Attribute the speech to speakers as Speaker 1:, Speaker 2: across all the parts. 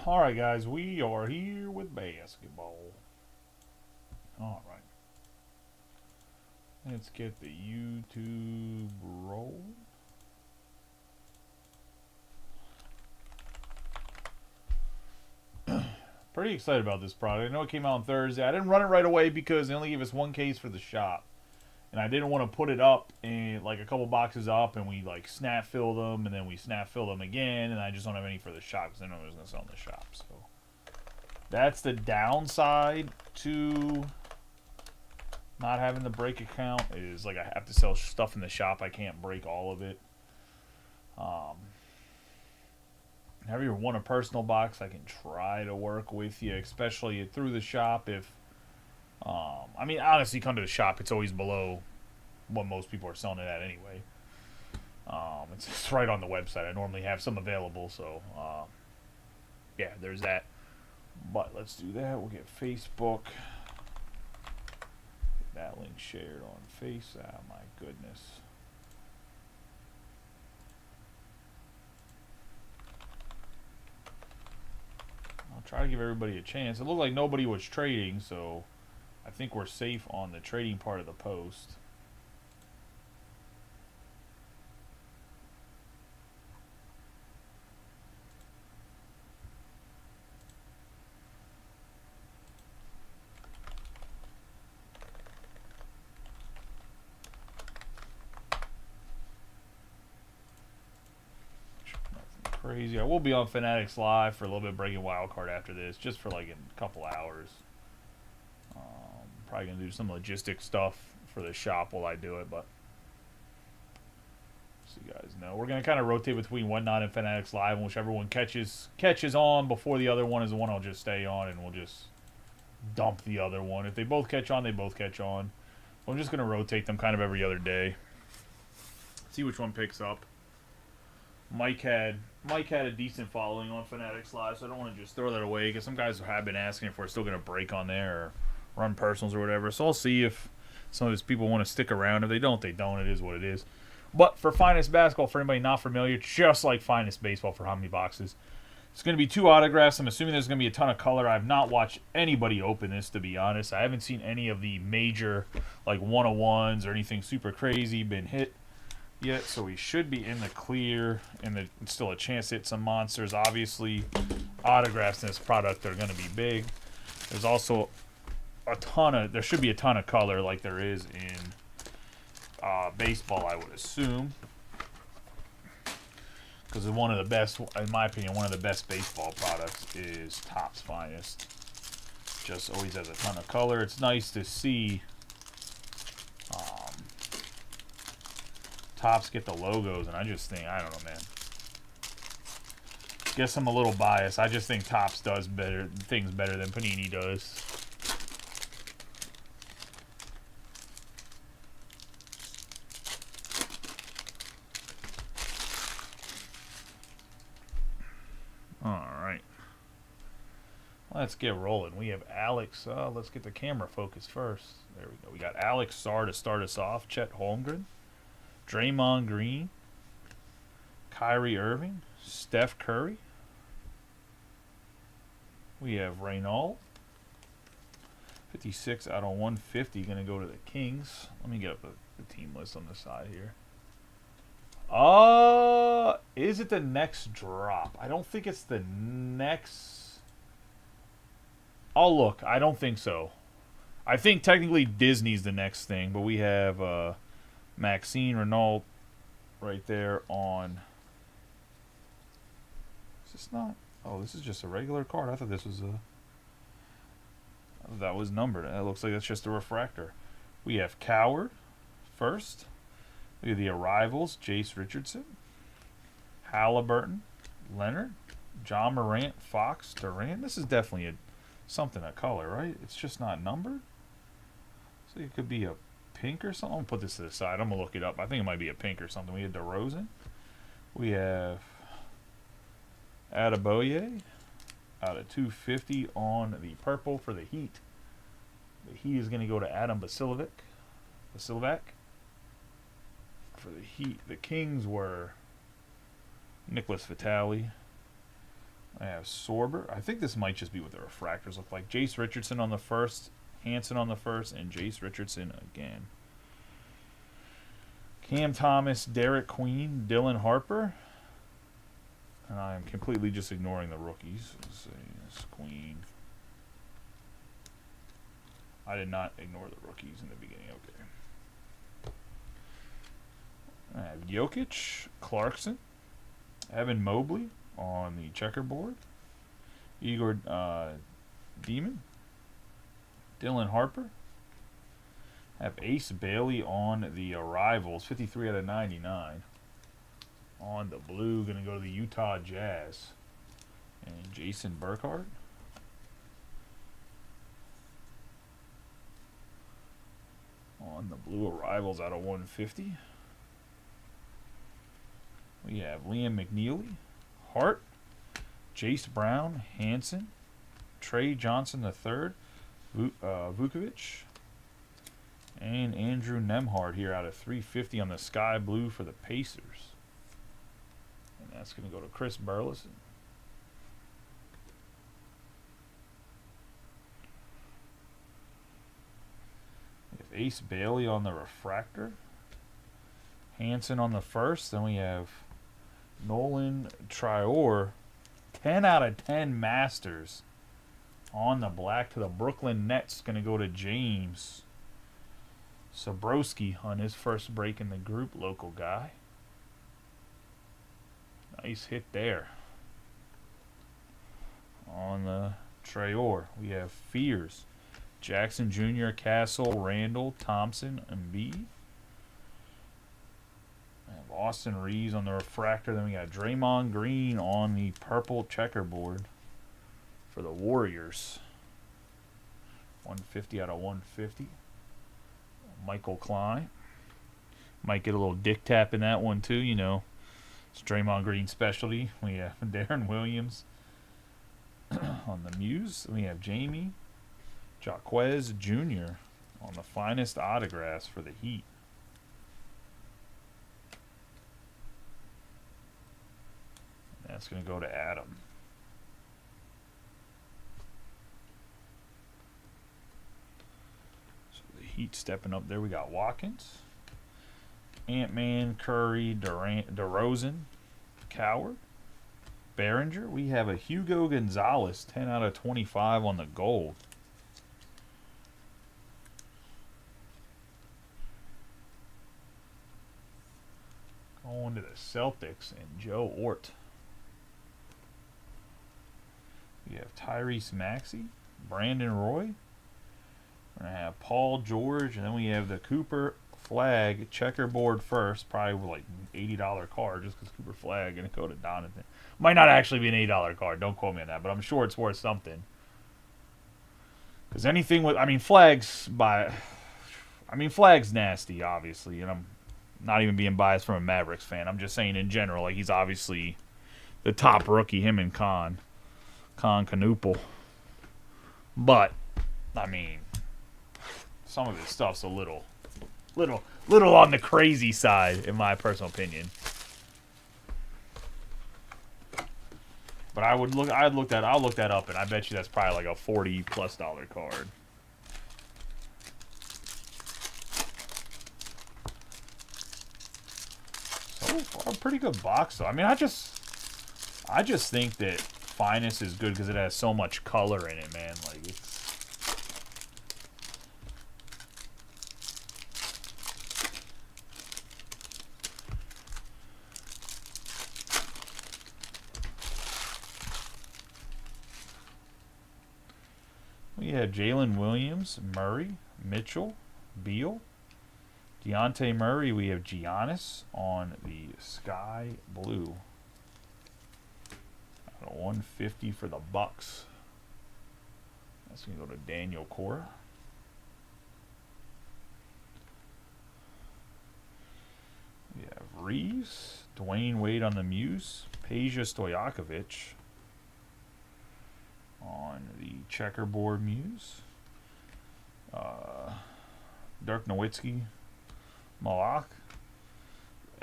Speaker 1: All right, guys, we are here with basketball. All right. Let's get the YouTube roll. Pretty excited about this product. I know it came out on Thursday. I didn't run it right away because they only gave us one case for the shop. And I didn't want to put it up and like a couple boxes up and we like snap fill them and then we snap fill them again and I just don't have any for the shop because I know I was going to sell in the shop. So that's the downside to not having the break account is like I have to sell stuff in the shop. I can't break all of it. Have you won a personal box? I can try to work with you, especially through the shop. If I mean, honestly, come to the shop. It's always below what most people are selling it at anyway. It's right on the website. I normally have some available, so yeah, there's that. But let's do that. We'll get Facebook. Get that link shared on Face. Ah, my goodness. I'll try to give everybody a chance. It looked like nobody was trading, so I think we're safe on the trading part of the post. Crazy. I will be on Fanatics Live for a little bit breaking wild card after this, just for like a couple hours. Probably gonna do some logistic stuff for the shop while I do it, but so you guys know, we're gonna kind of rotate between Whatnot and Fanatics Live, and whichever one catches on before the other one is the one I'll just stay on, and we'll just dump the other one. If they both catch on, they both catch on. I'm just gonna rotate them kind of every other day. See which one picks up. Mike had a decent following on Fanatics Live, so I don't want to just throw that away because some guys have been asking if we're still going to break on there or run personals or whatever. So I'll see if some of these people want to stick around. If they don't, they don't. It is what it is. But for Finest Basketball, for anybody not familiar, just like Finest Baseball for how many boxes, it's going to be 2 autographs. I'm assuming there's going to be a ton of color. I've not watched anybody open this, to be honest. I haven't seen any of the major like 101s or anything super crazy been hit yet, so we should be in the clear, and there's still a chance to hit some monsters. Obviously, autographs in this product are going to be big. There's also there should be a ton of color like there is in baseball, I would assume, because one of the best, in my opinion, one of the best baseball products is Topps Finest. Just always has a ton of color. It's nice to see Topps get the logos, and I just think, I don't know, man. Guess I'm a little biased. I just think Topps does things better than Panini does. All right. Let's get rolling. We have Alex. Let's get the camera focused first. There we go. We got Alex Sarr to start us off. Chet Holmgren. Draymond Green, Kyrie Irving, Steph Curry. We have Reynolds, 56 out of 150, going to go to the Kings. Let me get up the team list on the side here. Is it the next drop? I don't think it's the next. I'll look. I don't think so. I think technically Disney's the next thing, but we have Maxine Renault right there on. Is this not? Oh, this is just a regular card. I thought this was that was numbered. It looks like that's just a refractor. We have Coward first. We have the Arrivals, Jace Richardson, Halliburton, Leonard, John Morant, Fox, Durant. This is definitely something of color, right? It's just not numbered. So it could be a pink or something. I'm going to put this to the side. I'm going to look it up. I think it might be a pink or something. We have DeRozan. We have Adebayo out of 250 on the purple for the Heat. The Heat is going to go to Adam Vasiljevic. For the Heat. The Kings were Nicholas Vitale. I have Sorber. I think this might just be what the refractors look like. Jace Richardson on the first, Hanson on the first, and Jace Richardson again. Cam Thomas, Derek Queen, Dylan Harper. And I am completely just ignoring the rookies. Let's see, this Queen. I did not ignore the rookies in the beginning. Okay. I have Jokic, Clarkson, Evan Mobley on the checkerboard, Igor Demon, Dylan Harper. I have Ace Bailey on the arrivals, 53 out of 99. On the blue, going to go to the Utah Jazz. And Jason Burkhardt. On the blue arrivals out of 150. We have Liam McNeely, Hart, Jace Brown, Hanson, Trey Johnson III, Vukovic, and Andrew Nemhard here out of 350 on the sky blue for the Pacers. And that's going to go to Chris Burleson. We have Ace Bailey on the refractor. Hanson on the first. Then we have Nolan Trior, 10 out of 10 Masters on the black to the Brooklyn Nets. Going to go to James Sabrowski on his first break in the group, local guy. Nice hit there. On the Trior, we have Fears, Jackson Jr., Castle, Randall, Thompson, and B. We have Austin Reeves on the refractor. Then we got Draymond Green on the purple checkerboard for the Warriors. 150 out of 150. Michael Klein. Might get a little dick tap in that one too, you know. It's Draymond Green's specialty. We have Darren Williams on the Muse. We have Jamie Jaquez Jr. on the finest autographs for the Heat. And that's going to go to Adam. So the Heat stepping up there. We got Watkins, Ant-Man, Curry, DeRozan, Coward, Behringer. We have a Hugo Gonzalez, 10 out of 25 on the gold. Going to the Celtics and Joe Ort. We have Tyrese Maxey, Brandon Roy. We're going to have Paul George, and then we have the Cooper Flag checkerboard first, probably like $80 card just because Cooper Flag going to go to Donovan. Might not actually be an $80 card, don't quote me on that, but I'm sure it's worth something. Because anything with, Flag's nasty, obviously, and I'm not even being biased from a Mavericks fan. I'm just saying in general, like he's obviously the top rookie, him and Con Canoopel. But, some of his stuff's a little on the crazy side, in my personal opinion. But I'll look that up, and I bet you that's probably like a $40+ card. So far, pretty good box though. I just think that Finest is good because it has so much color in it, man. Like it's. We have Jalen Williams, Murray, Mitchell, Beal, Deontay Murray. We have Giannis on the sky blue. Out of 150 for the Bucks. That's going to go to Daniel Cora. We have Reeves, Dwayne Wade on the Muse, Peja Stojakovic on the checkerboard Muse. Dirk Nowitzki, Malak,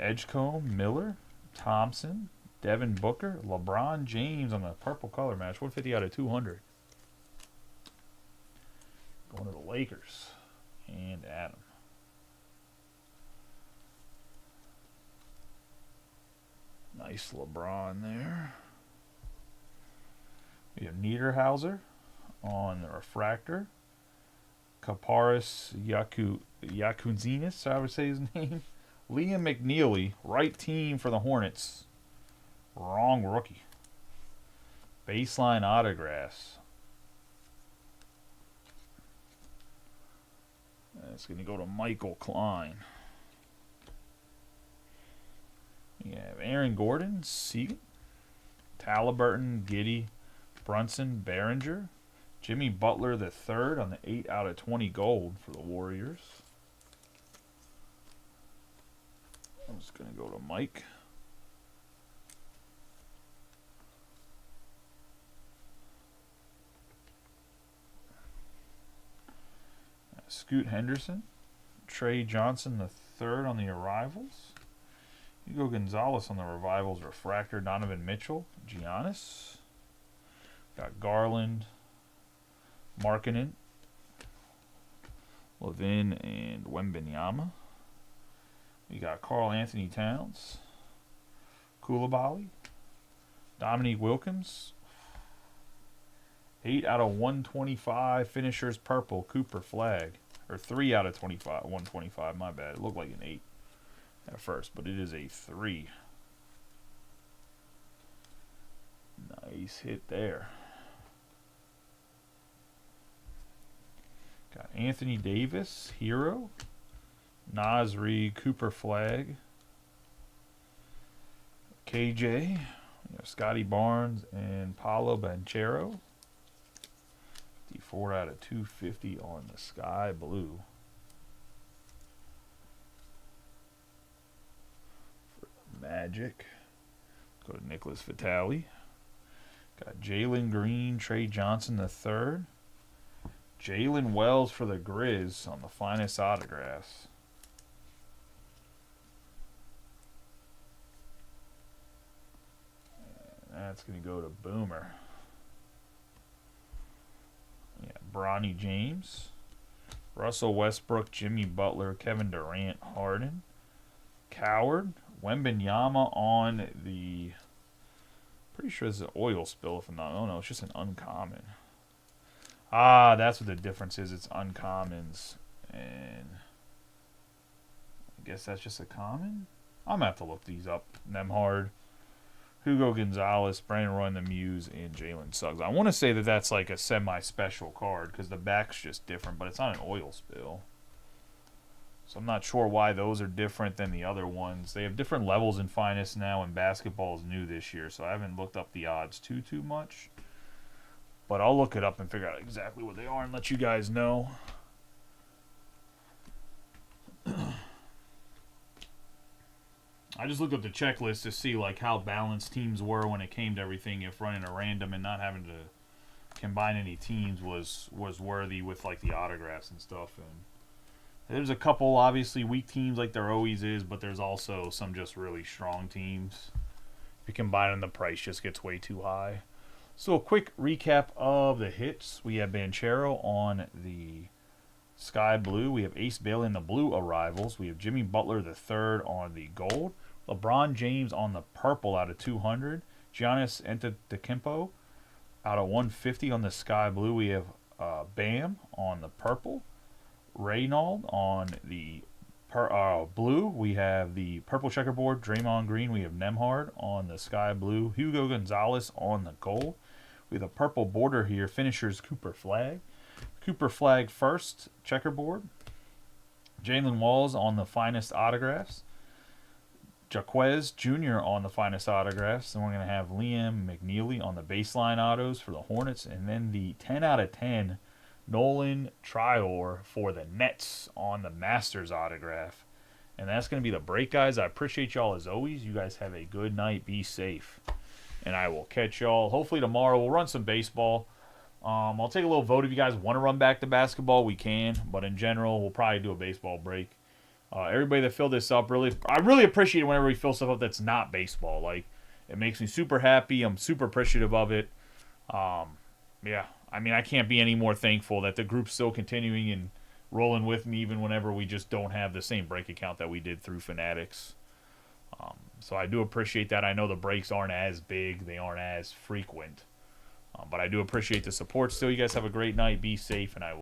Speaker 1: Edgecombe, Miller, Thompson, Devin Booker, LeBron James on the purple color match. 150 out of 200. Going to the Lakers. And Adam. Nice LeBron there. We have Niederhauser on the refractor. Kaparis Yakuzinis, I would say his name. Liam McNeely, right team for the Hornets. Wrong rookie. Baseline autographs. That's going to go to Michael Klein. We have Aaron Gordon, Seagan, Halliburton, Giddey, Brunson, Behringer, Jimmy Butler III on the 8 out of 20 gold for the Warriors. I'm just going to go to Mike. Scoot Henderson, Trey Johnson III on the arrivals. Hugo Gonzalez on the revivals refractor. Donovan Mitchell, Giannis. Got Garland, Markkanen, Levin, and Wembanyama. We got Karl Anthony Towns, Koulibaly, Dominique Wilkins. 8 out of 125 finishers purple Cooper flag. Or 3 out of 125, my bad. It looked like an 8 at first, but it is a 3. Nice hit there. Got Anthony Davis, Hero. Nasri, Cooper flag. KJ. Scotty Barnes and Paolo Banchero. 4 out of 250 on the sky blue. For Magic. Go to Nicholas Vitale. Got Jalen Green, Trey Johnson III. Jalen Wells for the Grizz on the finest autographs. And that's going to go to Boomer. Yeah, Bronny James, Russell Westbrook, Jimmy Butler, Kevin Durant, Harden, Coward, Wembanyama on the, pretty sure it's an oil spill if I'm not, oh no, it's just an uncommon. Ah, that's what the difference is, it's uncommons, and I guess that's just a common? I'm going to have to look these up, Nemhard. Hugo Gonzalez, Brandon Roy and the Muse, and Jalen Suggs. I want to say that that's like a semi-special card because the back's just different, but it's not an oil spill. So I'm not sure why those are different than the other ones. They have different levels in finest now, and basketball is new this year, so I haven't looked up the odds too much. But I'll look it up and figure out exactly what they are and let you guys know. I just looked up the checklist to see like how balanced teams were when it came to everything. If running a random and not having to combine any teams was worthy with like the autographs and stuff. And there's a couple obviously weak teams like there always is, but there's also some just really strong teams. If you combine them, the price just gets way too high. So a quick recap of the hits. We have Banchero on the sky blue. We have Ace Bailey in the blue arrivals. We have Jimmy Butler III on the gold. LeBron James on the purple out of 200. Giannis Antetokounmpo out of 150 on the sky blue. We have Bam on the purple. Reynold on the blue. We have the purple checkerboard. Draymond Green. We have Nemhard on the sky blue. Hugo Gonzalez on the gold. We have the purple border here. Finishers Cooper flag. Cooper flag first checkerboard. Jalen Walls on the finest autographs. Jaquez Jr. on the finest autographs. Then we're going to have Liam McNeely on the baseline autos for the Hornets. And then the 10 out of 10 Nolan Trior for the Nets on the Masters autograph. And that's going to be the break, guys. I appreciate y'all as always. You guys have a good night. Be safe. And I will catch y'all hopefully tomorrow. We'll run some baseball. I'll take a little vote if you guys want to run back to basketball. We can. But in general, we'll probably do a baseball break. Everybody that filled this up, I really appreciate it whenever we fill stuff up that's not baseball. Like, It makes me super happy. I'm super appreciative of it. Yeah, I mean, I can't be any more thankful that the group's still continuing and rolling with me even whenever we just don't have the same break account that we did through Fanatics. So I do appreciate that. I know the breaks aren't as big. They aren't as frequent. But I do appreciate the support still. You guys have a great night. Be safe, and I will